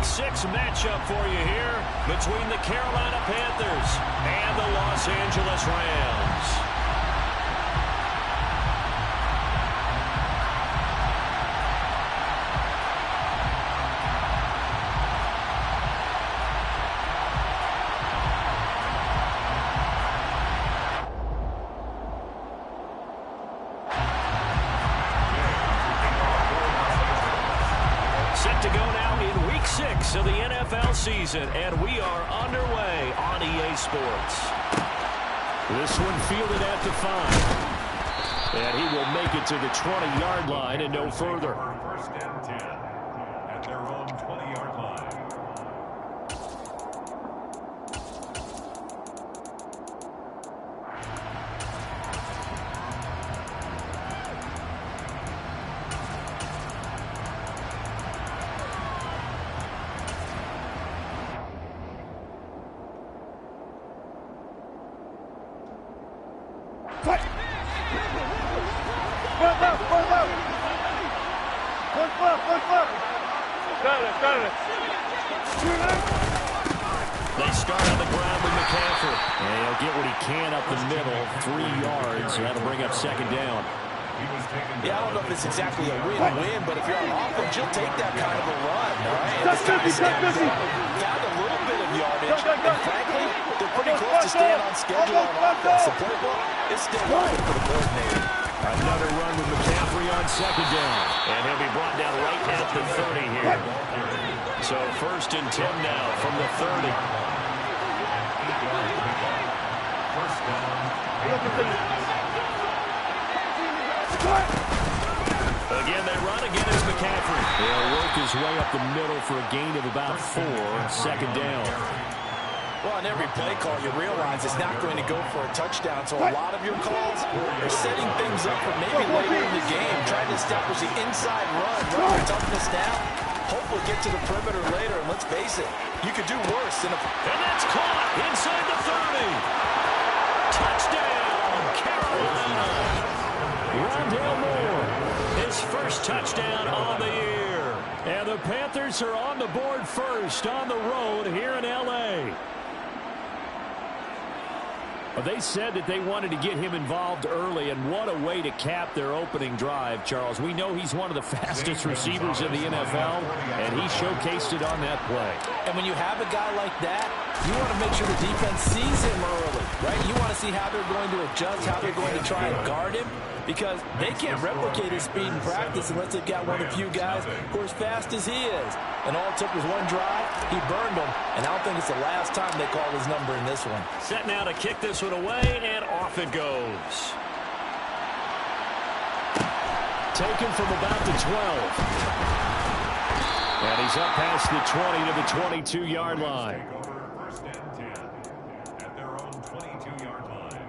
Week 6 matchup for you here between the Carolina Panthers and the Los Angeles Rams. Set to go now in Week 6 of the NFL season, and we are underway on EA Sports. This one fielded at the 5. And he will make it to the 20-yard line and no further. First and 10 at their own 20-yard line. They start on the ground with McCaffrey. And he'll get what he can up the middle, 3 yards, so that'll bring up second down. Yeah, I don't know if it's exactly a win-win, but if you're on offense, you'll take that kind of a run, all right? And this guy steps up, found a little bit of yardage, and frankly, they're pretty close to staying on schedule on offense. The playbook is still working for the coordinator. Another run with McCaffrey on second down. And he'll be brought down right at the 30 here. So first and 10 now from the 30. First down. Again, they run again as McCaffrey. He'll work his way up the middle for a gain of about 4. Second down. Well, on every play call, you realize it's not going to go for a touchdown. So a lot of your calls are setting things up for maybe later in the game, trying to establish the inside run your toughness down. Hopefully get to the perimeter later, and let's face it, you could do worse than a... And that's caught inside the 30. Touchdown, Carolina. Rondale Moore, his first touchdown on the year. And the Panthers are on the board first on the road here in L.A. They said that they wanted to get him involved early, and what a way to cap their opening drive, Charles. We know he's one of the fastest receivers in the NFL, and he showcased it on that play. And when you have a guy like that, you want to make sure the defense sees him early, right? You want to see how they're going to adjust, how they're going to try and guard him, because they can't replicate his speed in practice unless they've got one of the few guys who are as fast as he is. And all it took was one drive. He burned them, and I don't think it's the last time they call his number in this one. Set now to kick this one away, and off it goes. Taken from about the 12. And he's up past the 20 to the 22-yard line. First and 10 at their own 22-yard line.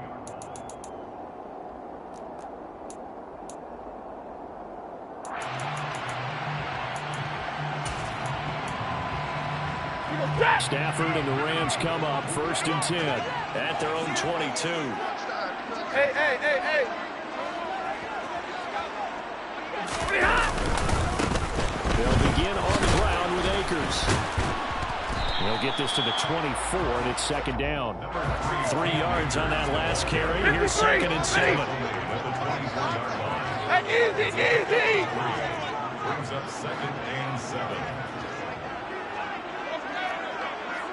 Stafford and the Rams come up first and 10 at their own 22. Hey. They'll begin on the ground with Akers. They'll get this to the 24, and it's second down. 3 yards on that last carry. Here's second and 7. Easy. Brings up second and 7.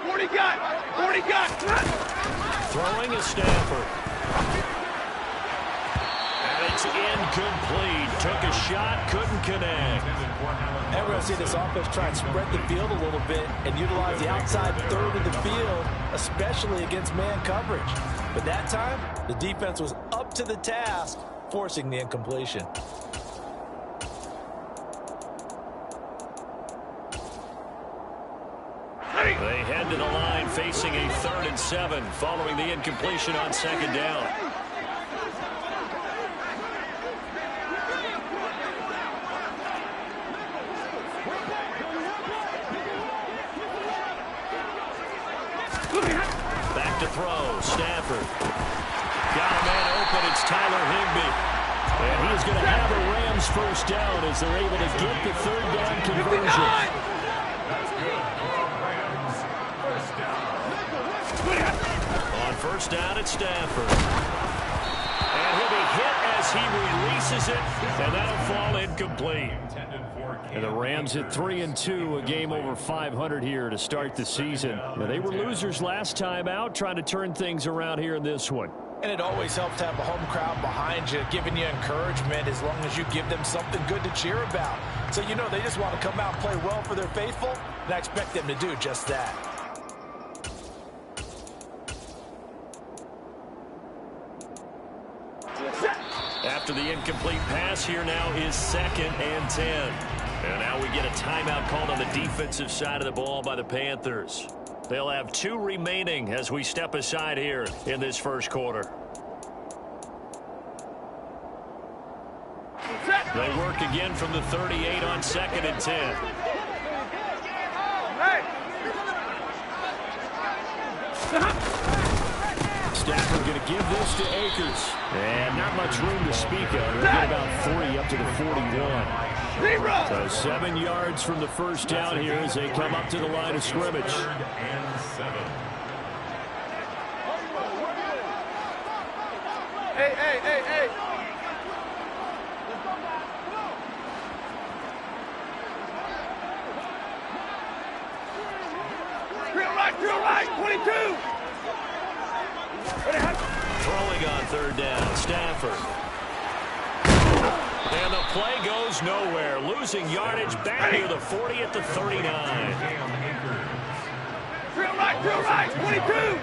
40 got. Throwing is Stafford. And it's incomplete. Took a shot, couldn't connect. And we're going to see this offense try and spread the field a little bit and utilize the outside third of the field, especially against man coverage. But that time, the defense was up to the task, forcing the incompletion. They head to the line facing a 3rd and 7 following the incompletion on second down. Back to throw. Stafford. Got a man open. It's Tyler Higbee. And he is going to have a Rams first down as they're able to get the 3rd down conversion. first down at Stafford. And he'll be hit as he releases it, and that'll fall incomplete. And the Rams at 3-2, a game over 500 here to start the season. Now, they were losers last time out, trying to turn things around here in this one. And it always helps to have a home crowd behind you, giving you encouragement as long as you give them something good to cheer about. So you know they just want to come out and play well for their faithful, and I expect them to do just that. After the incomplete pass, here now is 2nd and 10. And now we get a timeout called on the defensive side of the ball by the Panthers. They'll have 2 remaining as we step aside here in this first quarter. They work again from the 38 on 2nd and 10. Stafford going to give this to Akers. And not much room to speak of. They'll get about 3 up to the 41. So 7 yards from the first down here as they come up to the line of scrimmage. 3rd and 7. Hey. Drill right, 22. Throwing on 3rd down, Stafford. And the play goes nowhere. Losing yardage back near the 40 at the 39. Drill right, 22.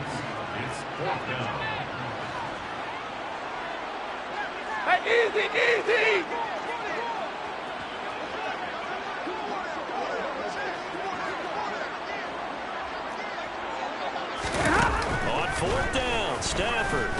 It's 4th down. Hey, easy. On 4th down, Stafford.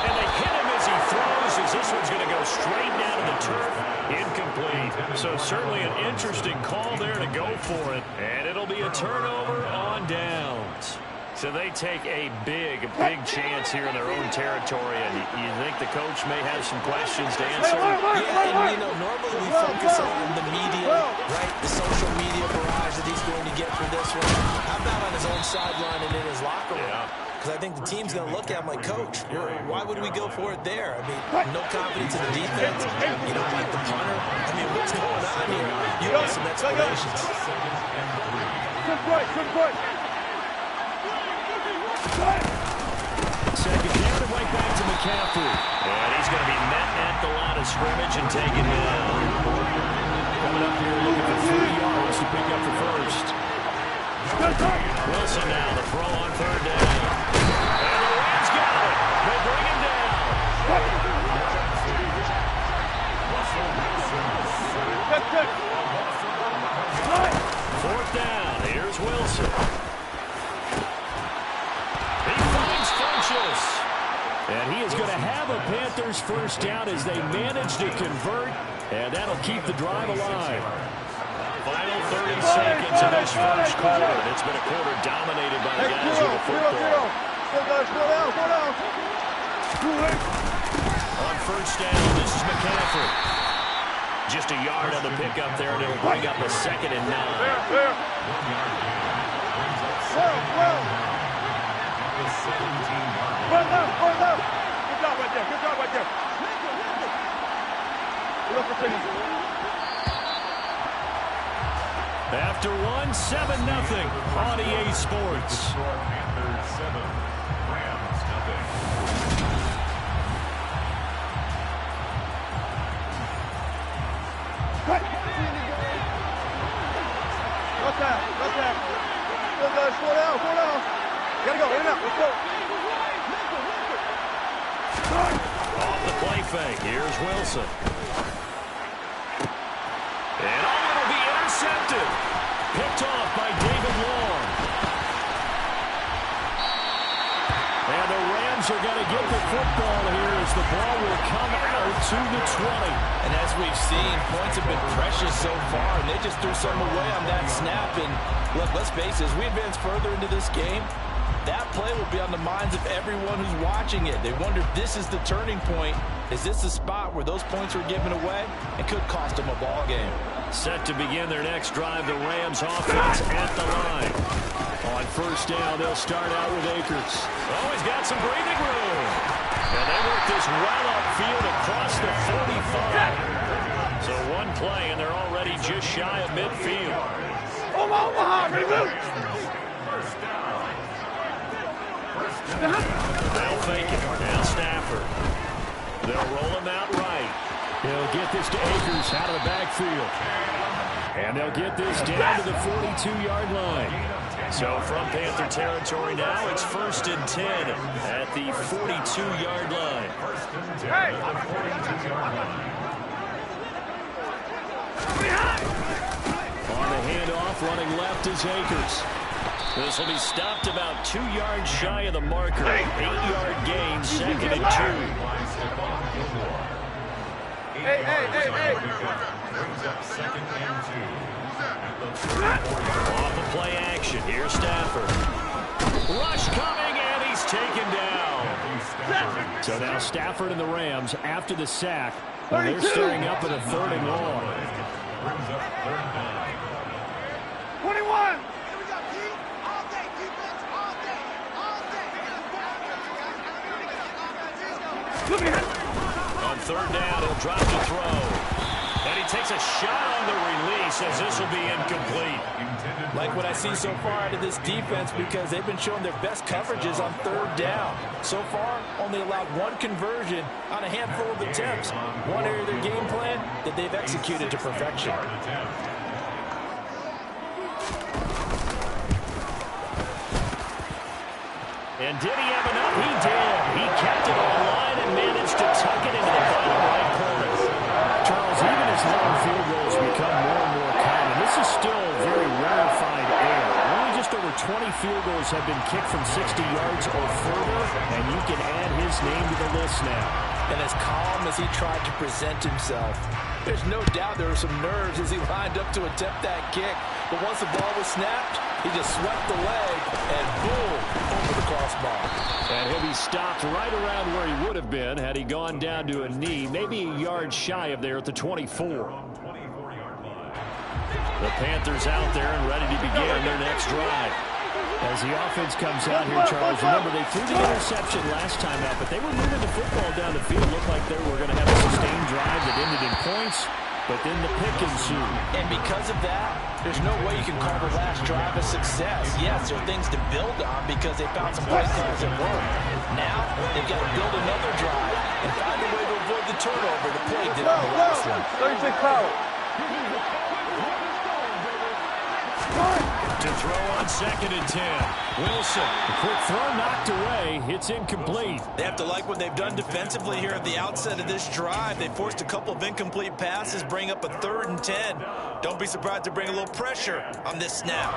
And they hit him as he throws, as this one's going to go straight down to the turf. Incomplete. So certainly an interesting call there to go for it. And it'll be a turnover on downs. So they take a big chance here in their own territory. And you think the coach may have some questions to answer? Yeah, and normally we focus on the media, right? The social media barrage that he's going to get for this one. How about on his own sideline and in his locker room? Because I think the team's going to look at him like, Coach, why would we go for it there? I mean, no confidence in the defense. You don't like the punter. I mean, what's going on here? You want some explanations. Good play. Second down and right back to McCaffrey. And he's going to be met at the line of scrimmage and taken down. Coming up here looking for 3 yards to pick up the first. Wilson now, the throw on 3rd down. And the Rams got it. They bring him down. 4th down. Here's Wilson. He finds Funchess. And he is going to have a Panthers first down as they manage to convert. And that'll keep the drive alive. Final 30 seconds of this first quarter. It's been a quarter dominated by the guys with the football. On first down, this is McCaffrey. Just a yard on the pickup there, and it'll bring up a 2nd and 9. Good job right there. After one, 7-0 on EA Sports. Panthers 7, Rams nothing. Slow down. Gotta go, in and out, let's go. Off the play fake, here's Wilson. And it'll be intercepted. Picked off by David Long. And the Rams are going to get the football here as the ball will come out to the 20. And as we've seen, points have been precious so far, and they just threw some away on that snap. And look, let's face it, as we advance further into this game, that play will be on the minds of everyone who's watching it. They wonder if this is the turning point. Is this the spot where those points were given away? It could cost them a ball game. Set to begin their next drive, the Rams offense at the line. On first down, they'll start out with Akers. Oh, he's got some breathing room. And they work this well upfield across the 45. So one play, and they're already just shy of midfield. Omaha, ready, move. They'll fake it. Now Stafford. They'll roll him out right. He'll get this to Akers out of the backfield. And they'll get this down to the 42-yard line. So from Panther territory now, it's 1st and 10 at the 42-yard line. Hey. On the handoff, running left is Akers. This will be stopped about 2 yards shy of the marker. 8-yard gain, 2nd and 2. Hey. Off of play action. Here's Stafford. Rush coming, and he's taken down. So now Stafford and the Rams after the sack. And they're staring up at a 3rd and long. 21. On 3rd down, he'll drop the throw. And he takes a shot on the release as this will be incomplete. Like what I see so far out of this defense, because they've been showing their best coverages on 3rd down. So far, only allowed 1 conversion on a handful of attempts. One area of their game plan that they've executed to perfection. And did he have enough? He did. He kept it online and managed to tuck it into the bottom right corner. Charles, even as long field goals become more and more common, this is still very rarefied air. Only just over 20 field goals have been kicked from 60 yards or further, and you can add his name to the list now. And as calm as he tried to present himself, there's no doubt there were some nerves as he lined up to attempt that kick. But once the ball was snapped, he just swept the leg and boom, over the crossbar. And he'll be stopped right around where he would have been had he gone down to a knee, maybe a yard shy of there at the 24. The Panthers out there and ready to begin their next drive. As the offense comes out here, Charles, remember they threw the interception last time out, but they were moving the football down the field. Looked like they were going to have a sustained drive that ended in points, but then the pick ensued. And because of that, there's no way you can call the last drive a success. Yes, there are things to build on because they found some play calls that work. Now, they've got to build another drive and find a way to avoid the turnover the play did on the last one. 36 power. To throw on 2nd and 10. Wilson. The quick throw knocked away. It's incomplete. They have to like what they've done defensively here at the outset of this drive. They forced a couple of incomplete passes, bring up a 3rd and 10. Don't be surprised to bring a little pressure on this snap.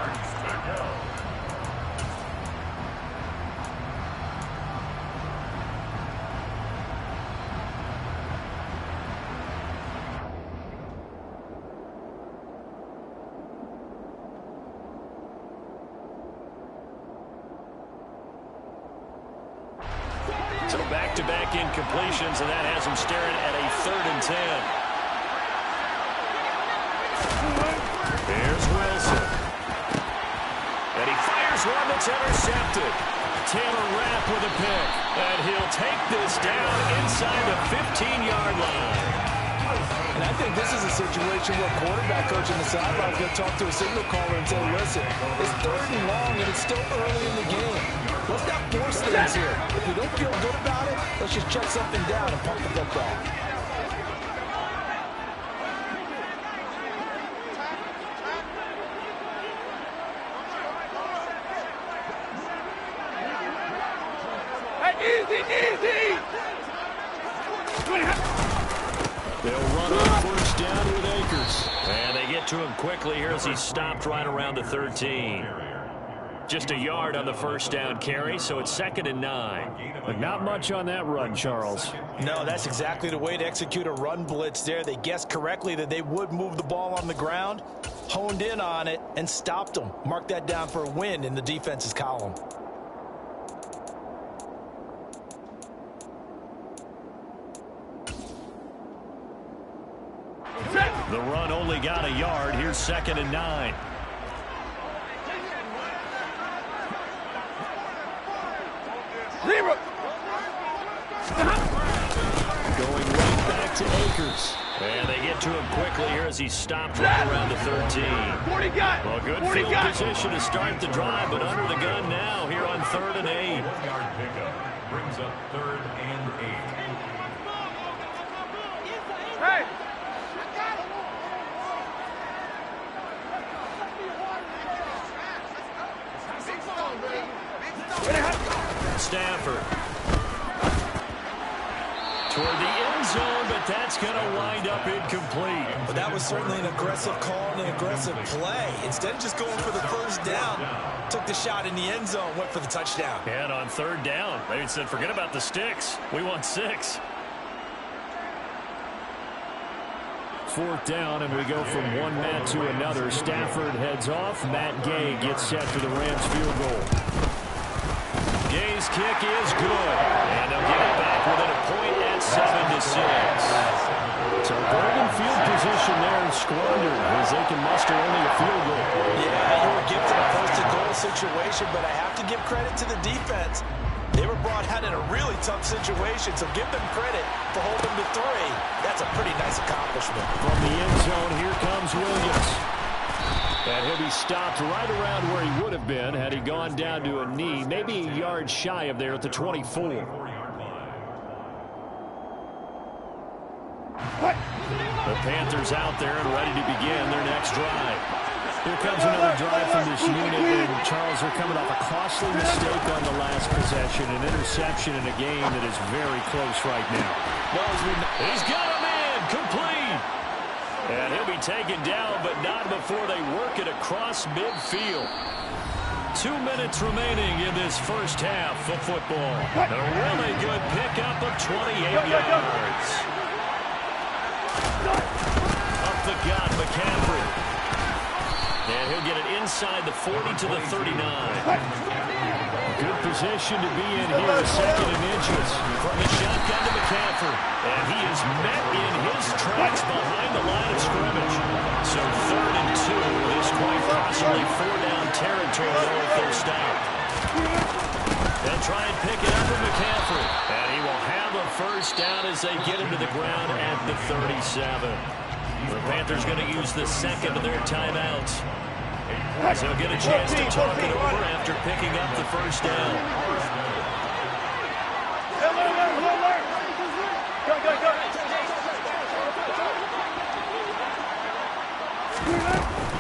So back-to-back incompletions, and that has him staring at a 3rd and 10. Here's Wilson. And he fires one that's intercepted. Taylor Rapp with a pick. And he'll take this down inside the 15-yard line. And I think this is a situation where quarterback coach in the sideline is going to talk to a signal caller and say, listen, it's 3rd and long and it's still early in the game. Let's not force things here. If we don't feel good about it, let's just check something down and pump the football. Hey, easy. They'll run on 1st down with Akers. And they get to him quickly here as he's stopped right around the 13. Just a yard on the 1st down carry, so it's 2nd and 9. But not much on that run, Charles. No, that's exactly the way to execute a run blitz there. They guessed correctly that they would move the ball on the ground, honed in on it, and stopped them. Mark that down for a win in the defense's column. Set. The run only got a yard. Here's 2nd and 9. Zero. Going right back to Akers. And they get to him quickly here as he stopped right around the 13. 40 got. Well, good 40 field got. position to start the drive, but under the gun now here on 3rd and 8. 1-yard pickup brings up 3rd and 8. Hey. Stafford. Toward the end zone, but that's going to wind up incomplete. But that was certainly an aggressive call and an aggressive play. Instead of just going for the first down, took the shot in the end zone, went for the touchdown. And on 3rd down, they said, forget about the sticks. We want 6. 4th down, and we go from one Matt to another. Stafford heads off. Matt Gay gets set for the Rams field goal. Gay's kick is good, and they'll get it back within a point at 7-6. So golden field position there squandered as they can muster only a field goal. Yeah, you were gifted a first-and-goal situation, but I have to give credit to the defense. They were brought out in a really tough situation, so give them credit for holding them to 3. That's a pretty nice accomplishment. From the end zone, here comes Williams. And he'll be stopped right around where he would have been had he gone down to a knee, maybe a yard shy of there at the 24. The Panthers out there and ready to begin their next drive. Here comes another drive from this unit, and Charles, they're coming off a costly mistake on the last possession, an interception in a game that is very close right now. He's got a man, complete. And he'll be taken down, but not before they work it across midfield. 2 minutes remaining in this first half of football. A really good pickup of 28 yards. Up the gut, McCaffrey. And he'll get it inside the 40 to the 39. Good position to be in here, 2nd and inches. From the shotgun to McCaffrey. And he is met in his tracks behind the line of scrimmage. So 3rd and 2. This quite possibly 4-down territory if they're stopped. They'll try and pick it up with McCaffrey. And he will have a first down as they get him to the ground at the 37. The Panthers going to use the 2nd of their timeouts. So he'll get a chance to talk it over after picking up the first down.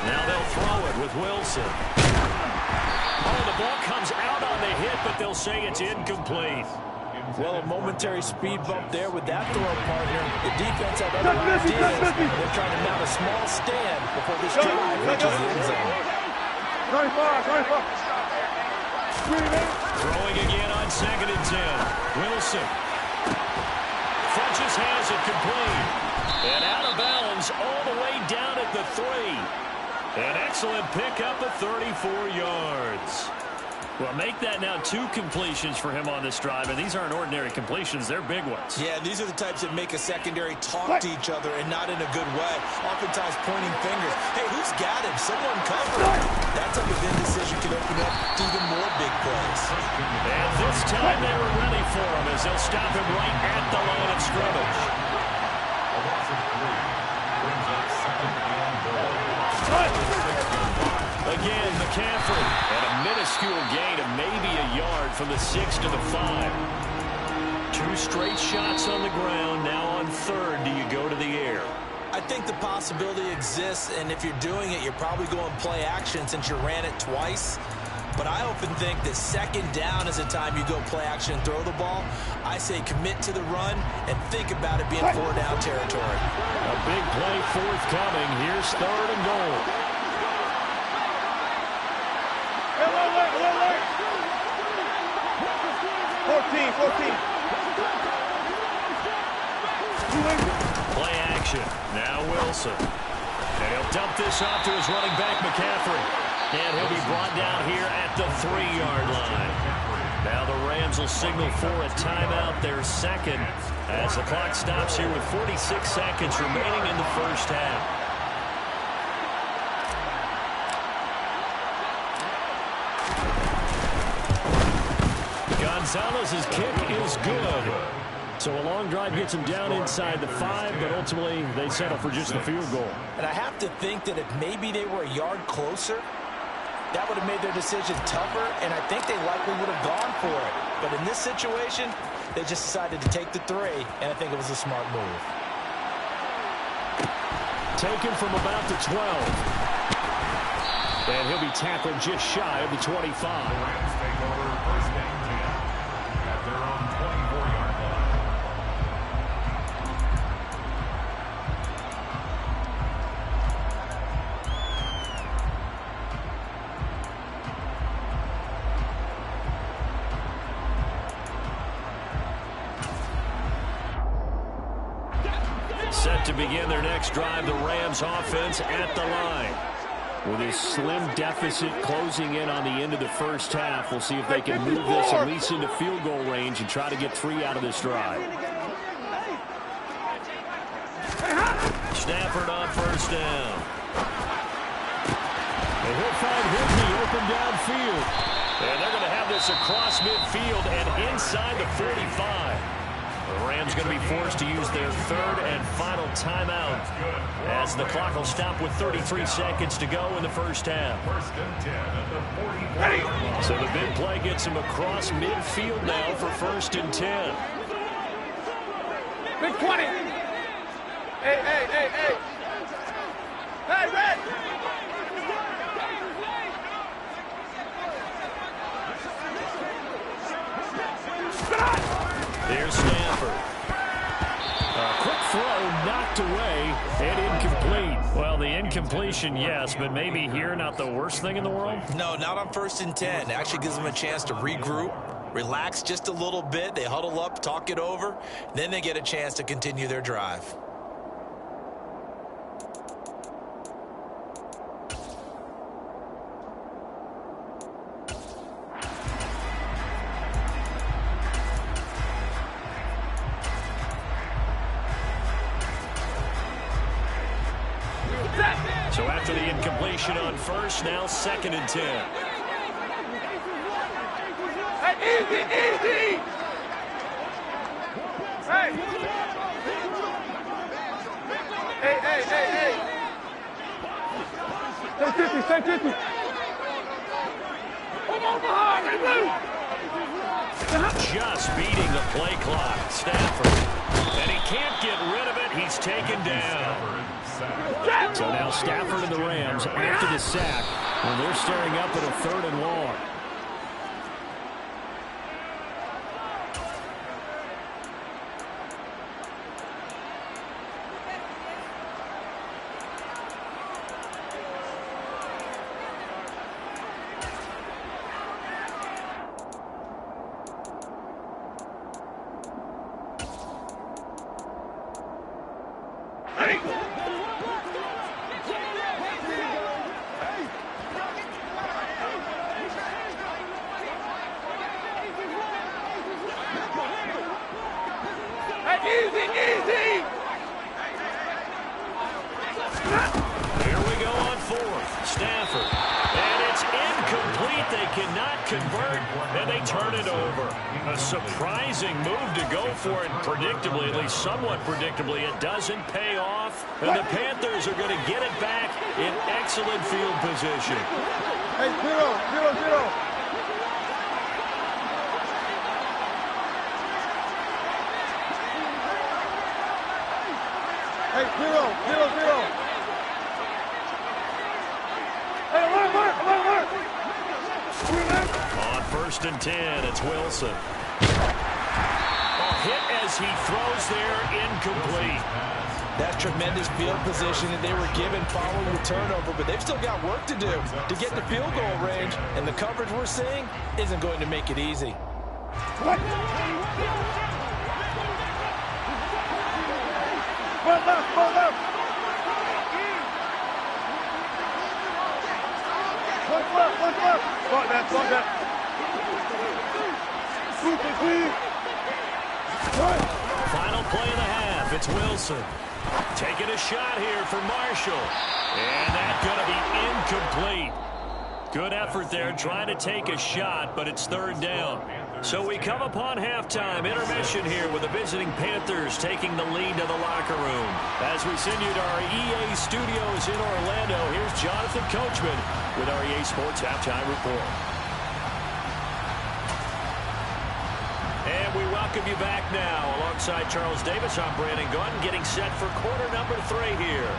Now they'll throw it with Wilson. Oh, the ball comes out on the hit, but they'll say it's incomplete. Well, a momentary speed bump there with that throw partner. The defense had other ideas. They're trying to mount a small stand before this drive reaches the end zone. 95. Throwing again on 2nd and 10. Wilson. Funches has it complete. And out of bounds all the way down at the 3. An excellent pickup of 34 yards. Well, make that now 2 completions for him on this drive, and these aren't ordinary completions. They're big ones. Yeah, these are the types that make a secondary talk to each other and not in a good way. Oftentimes pointing fingers. Hey, who's got him? Someone cover him. That type of indecision can open up to even more big plays. And this time they were ready for him as they'll stop him right at the line of scrimmage. A loss of 3 brings up 2nd and goal. Again, McCaffrey. And a minuscule gain of maybe a yard from the 6 to the 5. 2 straight shots on the ground. Now on 3rd, do you go to the air? I think the possibility exists, and if you're doing it, you're probably going play action since you ran it twice. But I often think that 2nd down is a time you go play action and throw the ball. I say commit to the run and think about it being 4-down territory. A big play forthcoming. Here's 3rd and goal. 14. Play action. Now Wilson. And he'll dump this off to his running back, McCaffrey. And he'll be brought down here at the 3-yard line. Now the Rams will signal for a timeout, their 2nd As the clock stops here with 46 seconds remaining in the first half. Gonzalez's kick is good. So a long drive gets him down inside the 5, but ultimately they settle for just the field goal. And I have to think that if maybe they were a yard closer, that would have made their decision tougher, and I think they likely would have gone for it. But in this situation, they just decided to take the 3, and I think it was a smart move. Taken from about the 12. And he'll be tackled just shy of the 25. The Rams take over first and 10 at their own 24-yard line. Set to begin their next drive, the Rams offense at the line. With his slim deficit closing in on the end of the first half, we'll see if they can move this at least into field goal range and try to get 3 out of this drive. Stafford on first down. And he'll find Ridley open downfield. And they're going to have this across midfield and inside the 45. The Rams going to be forced to use their 3rd and final timeout as the clock will stop with 33 seconds to go in the first half. First and 10 at the 44-yard line. So the big play gets him across midfield now for first and 10. Big 20. Hey, hey, hey, hey. Hey, Red. There's Stafford. A quick throw knocked away and incomplete. Well, the incompletion, yes, but maybe here not the worst thing in the world? No, not on first and 10. It actually gives them a chance to regroup, relax just a little bit. They huddle up, talk it over. Then they get a chance to continue their drive. So after the incompletion on first, now 2nd and 10. Hey, easy, easy. Hey. Hey, hey, hey, hey. Stay 50, stay 50. Come on behind, Red Blue. Just beating the play clock. Stafford. And he can't get rid of it. He's taken down. So now Stafford and the Rams after the sack. And they're staring up at a 3rd and long. Easy, easy. Here we go on 4th. Stafford. And it's incomplete. They cannot convert, and they turn it over. A surprising move to go for it. Predictably, at least somewhat predictably, it doesn't pay off. And the Panthers are going to get it back in excellent field position. Hey, 0-0-0. Hey, 0-0-0. Hey, alert. On 1st and 10, it's Wilson. A hit as he throws there, incomplete. That's tremendous field position that they were given following the turnover, but they've still got work to do to get the field goal range, and the coverage we're seeing isn't going to make it easy. Front left. Front left. Front that. Final play of the half. It's Wilson. Taking a shot here for Marshall. And that's going to be incomplete. Good effort there trying to take a shot, but it's third down. So we come upon halftime intermission here with the visiting Panthers taking the lead to the locker room. As we send you to our EA studios in Orlando, here's Jonathan Coachman with our EA Sports Halftime Report. And we welcome you back now. Alongside Charles Davis, I'm Brandon Gunn, getting set for quarter number 3 here.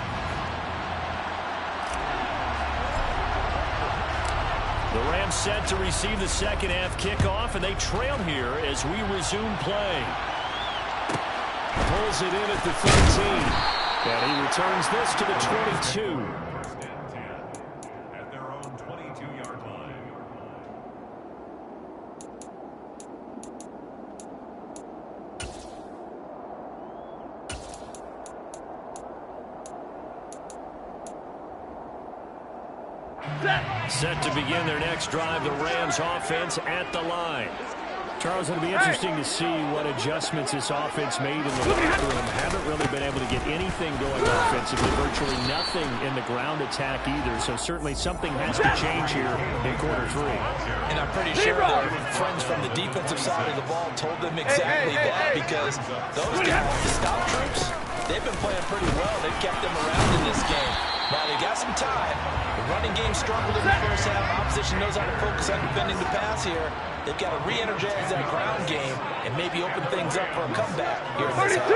The Rams set to receive the second half kickoff, and they trail here as we resume play. Pulls it in at the 13. And he returns this to the 22. At their own 22-yard line. Set to begin their next drive, the Rams offense at the line. Charles, it'll be interesting to see what adjustments this offense made in the locker room. Haven't really been able to get anything going offensively, virtually nothing in the ground attack either. So certainly something has to change here in quarter 3. And I'm pretty sure their friends from the defensive side of the ball told them exactly that, because those guys, the stop troops, they've been playing pretty well. They've kept them around in this game. Now they got some time. The running game struggled in the first half. Opposition knows how to focus on defending the pass here. They've got to re-energize that ground game and maybe open things up for a comeback here in this half.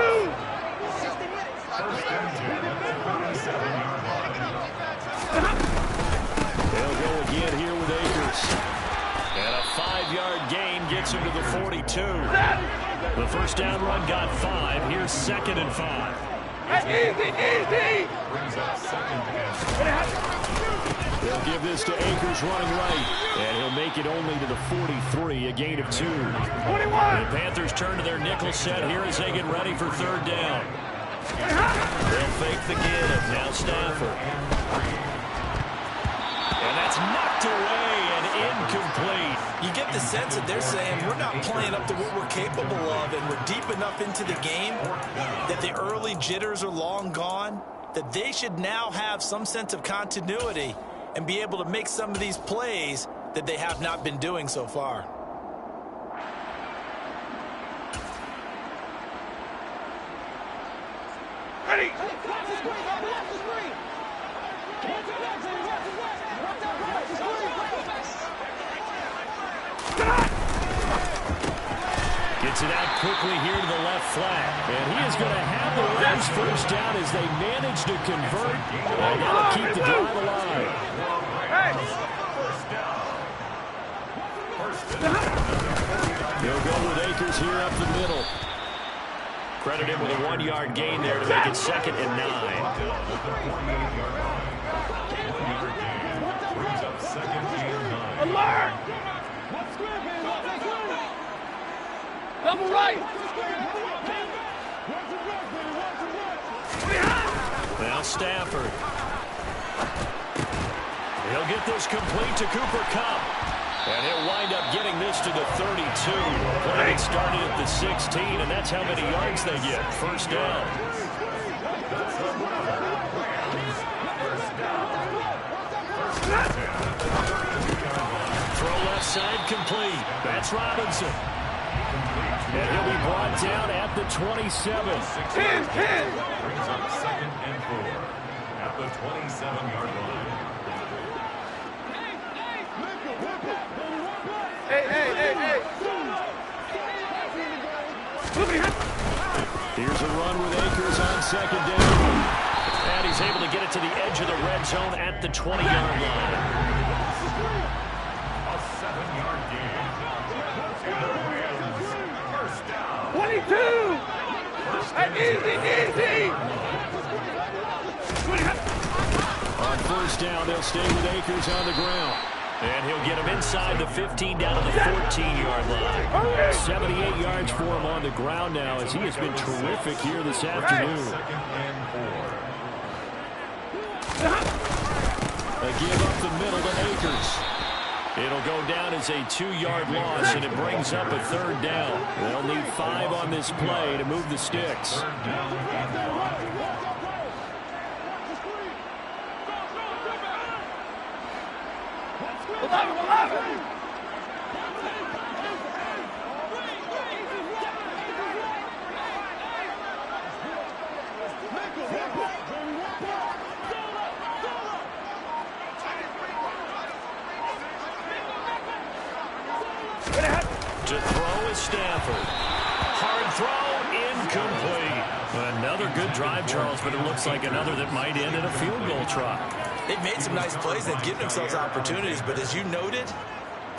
They'll go again here with Akers. And a 5-yard gain gets him to the 42. The first down run got 5. Here's 2nd and 5. Easy. They'll give this to Akers running right. And he'll make it only to the 43, a gain of 2. 21. The Panthers turn to their nickel set here as they get ready for third down. They'll fake the give. Now Stafford. And that's knocked away and incomplete. You get the sense that they're saying we're not playing up to what we're capable of, and we're deep enough into the game that the early jitters are long gone, that they should now have some sense of continuity and be able to make some of these plays that they have not been doing so far. Ready. Gets it out quickly here to the left flat. And he is going to have the Rams first down as they manage to convert. And that'll keep the drive alive. He'll go with Akers here up the middle. Credit him with a 1-yard gain there to make it 2nd and 9. Alert! Double right! Now Stafford. He'll get this complete to Cooper Kupp. And he'll wind up getting this to the 32. Play it started at the 16, and that's how many yards they get. First down. Throw left side complete. That's Robinson. And he'll be brought down at the 27. 10. Brings up 2nd and 4 at the 27-yard line. Hey. Here's a run with Akers on 2nd down. And he's able to get it to the edge of the red zone at the 20-yard line. A 7-yard gain. And the Rams first down. 22. Easy. On first down, they'll stay with Akers on the ground. And he'll get him inside the 15 down to the 14-yard line. 78 yards for him on the ground now as he has been terrific here this afternoon. 2nd and 4. A give up the middle to Akers. It'll go down as a 2-yard loss, and it brings up a 3rd down. They'll need 5 on this play to move the sticks. To throw is Stafford. Hard throw, incomplete. Another good drive, Charles, but it looks like another that might end in a field goal try. They've made some nice plays. They've given themselves opportunities, but as you noted,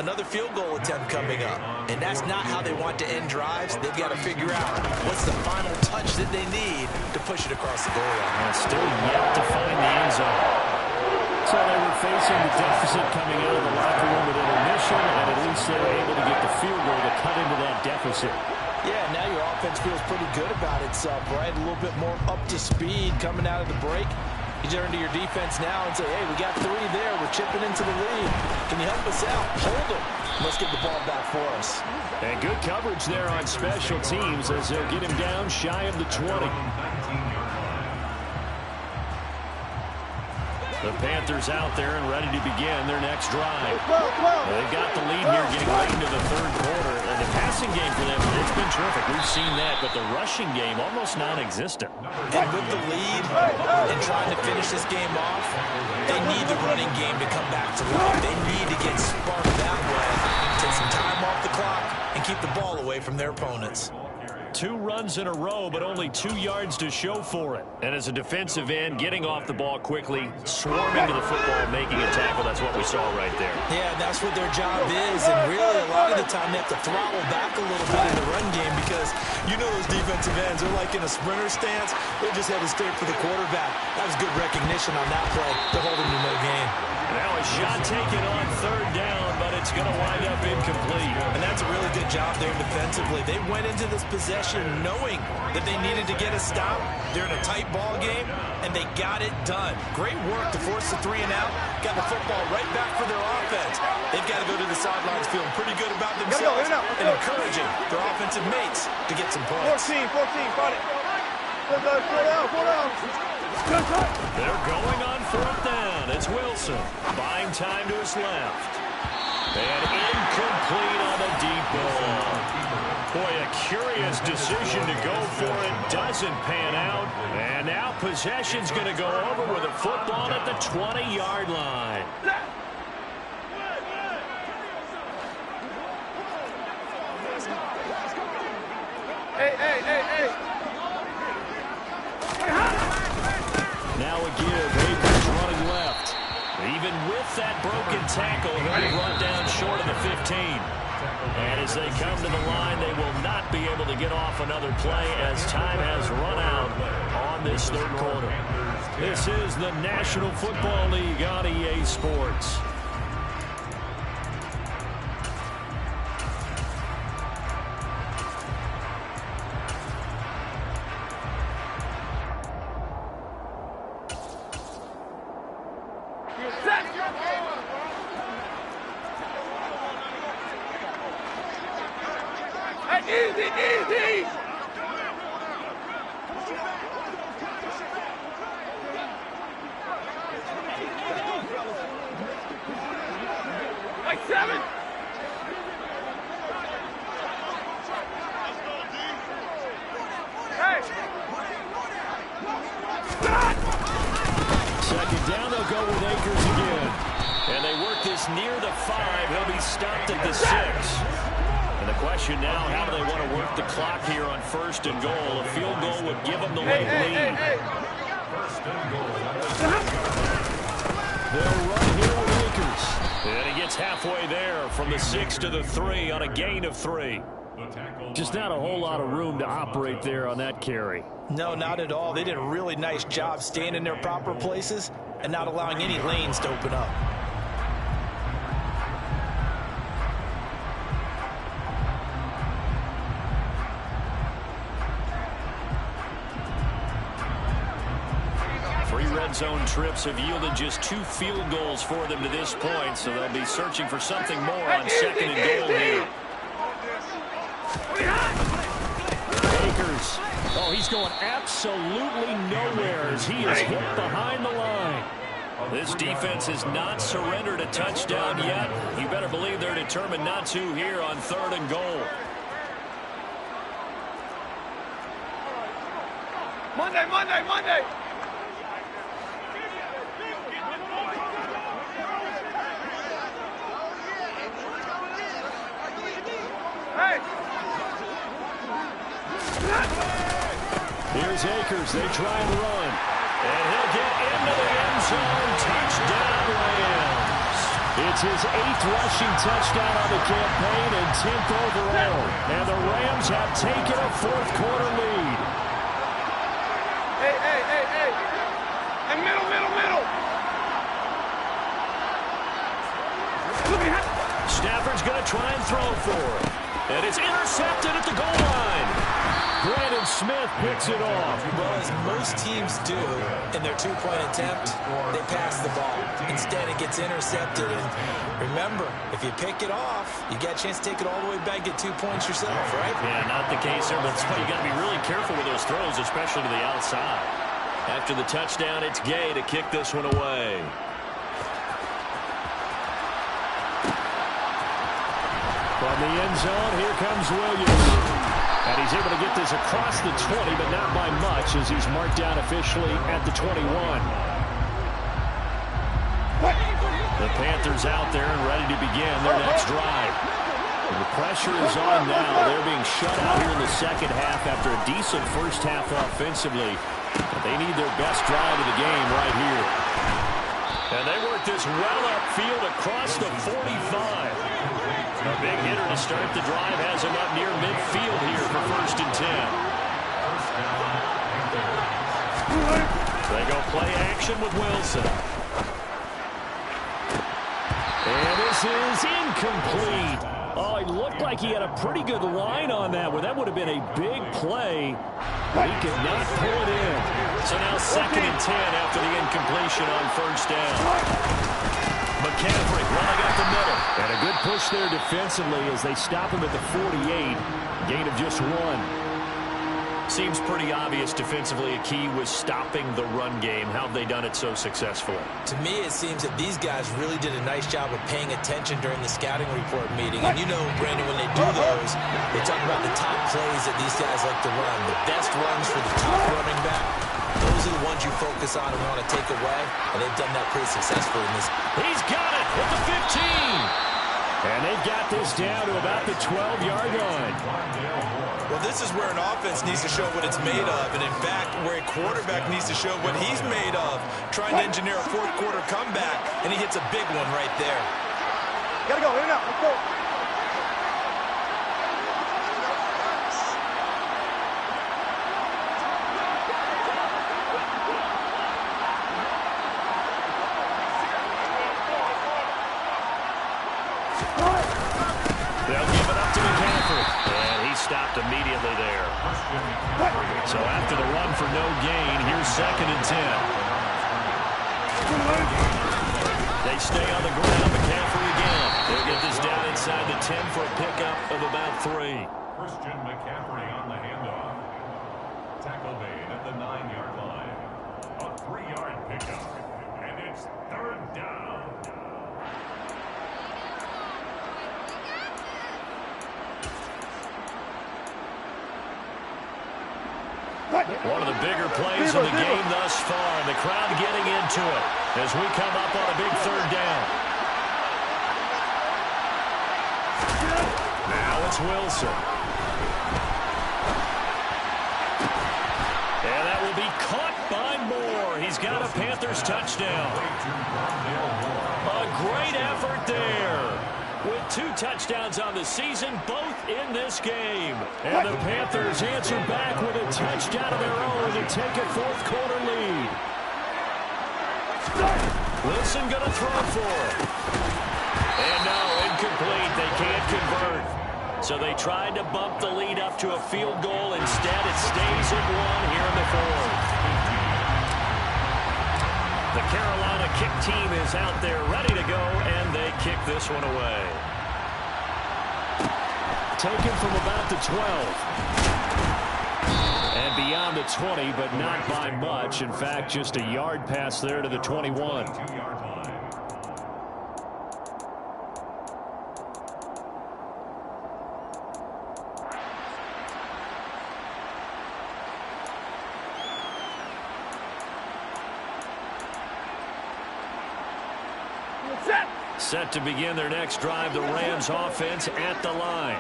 another field goal attempt coming up. And that's not how they want to end drives. They've got to figure out what's the final touch that they need to push it across the goal line. And still yet to find the end zone. So they were facing the deficit coming out of the locker room at intermission, and at least they were able to get the field goal to cut into that deficit. Yeah, now your offense feels pretty good about itself, right? A little bit more up to speed coming out of the break. You turn to your defense now and say, hey, we got 3 there. We're chipping into the lead. Can you help us out? Hold them. Let's get the ball back for us. And good coverage there on special teams as they'll get him down shy of the 20. The Panthers out there and ready to begin their next drive. They've got the lead here getting late into the 3rd quarter. And the passing game for them, it's been terrific. We've seen that, but the rushing game almost non-existent. And with the lead and trying to finish this game off, they need the running game to come back to life. They need to get sparked that way, take some time off the clock, and keep the ball away from their opponents. 2 runs in a row, but only 2 yards to show for it. And as a defensive end, getting off the ball quickly, swarming to the football, making a tackle, that's what we saw right there. Yeah, that's what their job is, and really a lot of the time they have to throttle back a little bit in the run game because you know those defensive ends are like in a sprinter stance. They just had to straight for the quarterback. That was good recognition on that play to hold him to no gain. Now a shot taken on 3rd down, but it's going to wind up incomplete. And that's a really good job there defensively. They went into this possession knowing that they needed to get a stop. They're in a tight ball game, and they got it done. Great work to force the 3 and out. Got the football right back for their offense. They've got to go to the sidelines feeling pretty good about themselves and encouraging their offensive mates to get some points. 14, got it. Pull down. They're going on 4th down. It's Wilson. Buying time to his left. And incomplete on a deep ball. Boy, a curious decision to go for it. Doesn't pan out. And now possession's going to go over with a football at the 20-yard line. Hey. Now a give. Akers running left. Even with that broken tackle, he'll be brought down short of the 15. And as they come to the line, they will not be able to get off another play as time has run out on this 3rd quarter. This is the National Football League on EA Sports. Easy. Like 7. Hey. 2nd down, they'll go with Akers again. And they work this near the 5. He'll be stopped at the 6. And the question now, how do they want to work the clock here on 1st and goal? A field goal would give them the late lead. They'll run here with Akers. And he gets halfway there from the 6 to the 3 on a gain of 3. Just not a whole lot of room to operate there on that carry. No, not at all. They did a really nice job staying in their proper places and not allowing any lanes to open up. red zone trips have yielded just 2 field goals for them to this point, so they'll be searching for something more on second and goal here. Akers. Oh, he's going absolutely nowhere as he is hit behind the line. This defense has not surrendered a touchdown yet. You better believe they're determined not to here on 3rd and goal. Monday, Monday, Monday. Hey. Here's Akers. They try and run. And he'll get into the end zone. Touchdown, Rams. It's his 8th rushing touchdown on the campaign and 10th overall. And the Rams have taken a 4th quarter lead. Hey. And middle. Stafford's going to try and throw for it. And it's intercepted at the goal line. Brandon Smith picks it off. Well, as most teams do in their 2-point attempt, they pass the ball. Instead, it gets intercepted. And remember, if you pick it off, you get a chance to take it all the way back, get 2 points yourself, right? Yeah, not the case there, but that's why you got to be really careful with those throws, especially to the outside. After the touchdown, it's Gay to kick this one away. From the end zone, here comes Williams. And he's able to get this across the 20, but not by much as he's marked down officially at the 21. The Panthers out there and ready to begin their next drive. And the pressure is on now. They're being shut out here in the second half after a decent first half offensively. But they need their best drive of the game right here. And they work this well upfield across the 45. A big hitter to start the drive has him up near midfield here for 1st and 10. They go play action with Wilson. And this is incomplete. Oh, it looked like he had a pretty good line on that one. That would have been a big play. But he could not pull it in. So now 2nd and 10 after the incompletion on 1st down. McCaffrey running up the middle. And a good push there defensively as they stop him at the 48. Gain of just 1. Seems pretty obvious defensively a key was stopping the run game. How have they done it so successfully? To me, it seems that these guys really did a nice job of paying attention during the scouting report meeting. And you know, Brandon, when they do those, they talk about the top plays that these guys like to run. The best runs for the top running back. Those are the ones you focus on and want to take away. And they've done that pretty successfully in this. He's got it at the 15. And they've got this down to about the 12-yard line. Well, this is where an offense needs to show what it's made of. And, in fact, where a quarterback needs to show what he's made of. Trying to engineer a 4th quarter comeback, and he hits a big one right there. Gotta go. Here now. Let's go. They'll give it up to McCaffrey. And he stopped immediately there. So after the run for no gain, here's 2nd and 10. They stay on the ground. McCaffrey again. They'll get this down inside the 10 for a pickup of about 3. Christian McCaffrey on the handoff. Tackle made at the 9-yard line. A 3-yard pickup. And it's 3rd down. One of the bigger plays in the game thus far. And the crowd getting into it as we come up on a big 3rd down. Now it's Wilson. And that will be caught by Moore. He's got a Panthers touchdown. A great effort there. With 2 touchdowns on the season, both in this game. And the Panthers answer back with a touchdown of their own to take a 4th quarter lead. Wilson going to throw for it. And no, incomplete. They can't convert. So they tried to bump the lead up to a field goal. Instead, it stays at 1 here in the 4th. The Carolina kick team is out there ready to go, and they kick this one away. Taken from about the 12. And beyond the 20, but not by much. In fact, just a yard pass there to the 21. Set to begin their next drive, the Rams offense at the line.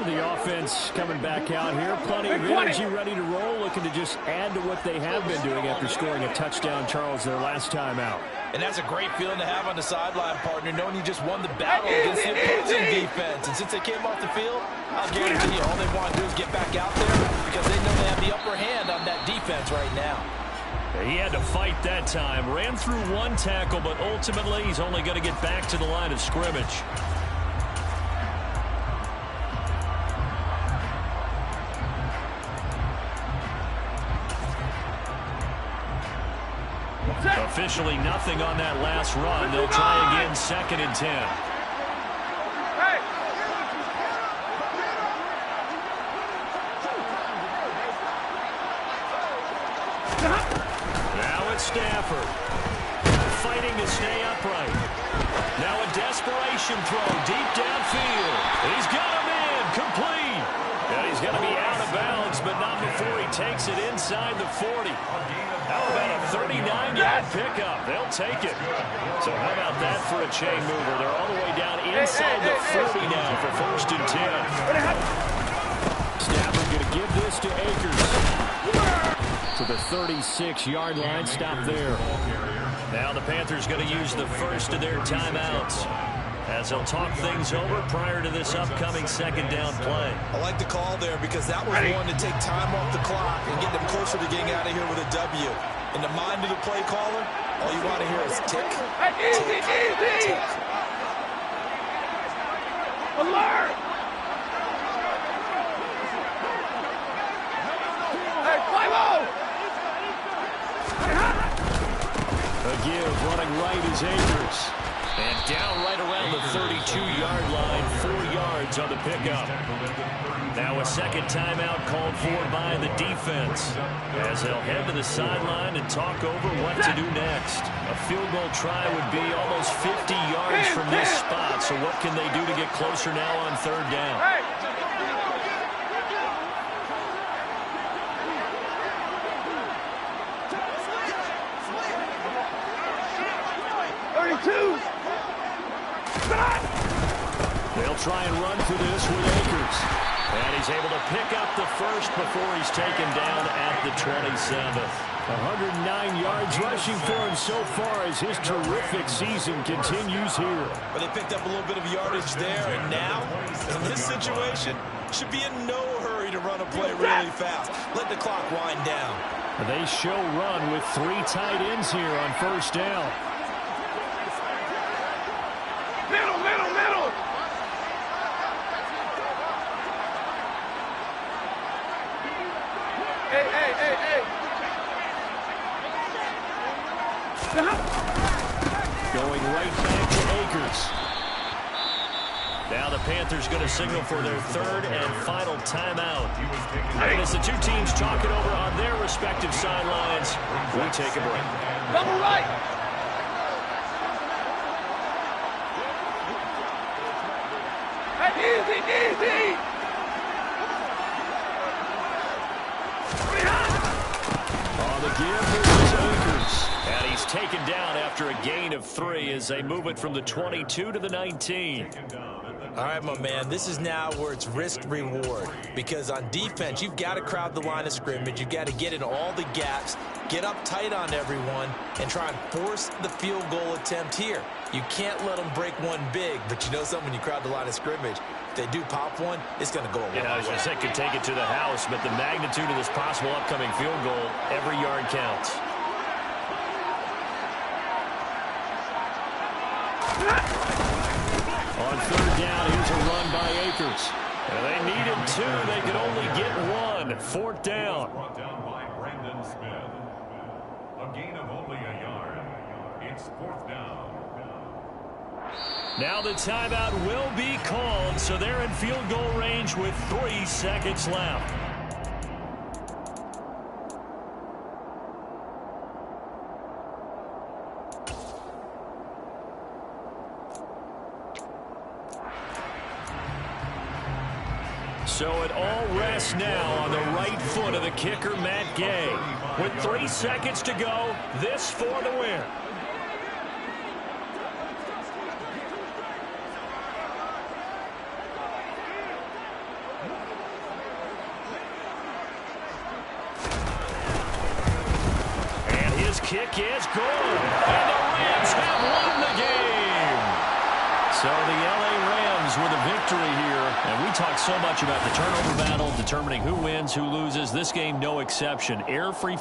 The offense coming back out here. Plenty of energy, ready to roll, looking to just add to what they have been doing after scoring a touchdown, Charles, their last time out. And that's a great feeling to have on the sideline, partner, knowing you just won the battle against the opposing defense. And since they came off the field, I'll guarantee you all they want to do is get back out there because they know they have the upper hand on that defense right now. He had to fight that time. Ran through one tackle, but ultimately he's only going to get back to the line of scrimmage. Officially nothing on that last run. They'll try again, 2nd and 10. Now it's Stafford. Fighting to stay upright. Now a desperation throw deep downfield. He's got him in. Complete. And he's going to be out of bounds, but not before he takes it inside the 40. How about a 39-yard pickup? They'll take it. So how about that for a chain mover? They're all the way down inside the 40 now for 1st and 10. Stafford going to give this to Akers. To the 36-yard line. Stop there. Now the Panthers going to use the first of their timeouts as they'll talk things over prior to this upcoming 2nd down play. I like the call there because that was one to take time off the clock and get them closer to getting out of here with a W. In the mind of the play caller, all you want to hear is tick, tick, tick. Alert! Hey, 5-0! A give, running right is Akers. And down right around the 32-yard line, 4 yards on the pickup. Now a 2nd timeout called for by the defense as they'll head to the sideline and talk over what to do next. A field goal try would be almost 50 yards from this spot, so what can they do to get closer now on 3rd down? 32! They'll try and run for this with Akers. And he's able to pick up the first before he's taken down at the 27th. 109 yards rushing for him so far as his terrific season continues here. But they picked up a little bit of yardage there, and now, in this situation, should be in no hurry to run a play really fast. Let the clock wind down. They show run with 3 tight ends here on 1st down. Middle! Hey! Going right back to Akers. Now the Panthers going to signal for their 3rd and final timeout. And as the two teams talk it over on their respective sidelines, we take a break. Double right! Easy! On the give, there's Akers. And he's taken down after a gain of 3 as they move it from the 22 to the 19. All right, my man, this is now where it's risk-reward. Because on defense, you've got to crowd the line of scrimmage. You've got to get in all the gaps, get up tight on everyone, and try and force the field goal attempt here. You can't let them break one big, but you know something, when you crowd the line of scrimmage, if they do pop one, it's going to go a long way. I was going to say, could take it to the house, but the magnitude of this possible upcoming field goal, every yard counts. On 3rd down, here's a run by Akers. And they needed 2. They could only get 1. 4th down. Brought down by Brandon Smith. A gain of only a yard. It's 4th down. Now the timeout will be called, so they're in field goal range with 3 seconds left. So it all rests now on the right foot of the kicker, Matt Gay. With 3 seconds to go, this for the win. And his kick is good. And the Rams have won the game. So the LA Rams with a victory here. And we talk so much about the turnover battle, determining who wins, who loses. This game, no exception. Air-free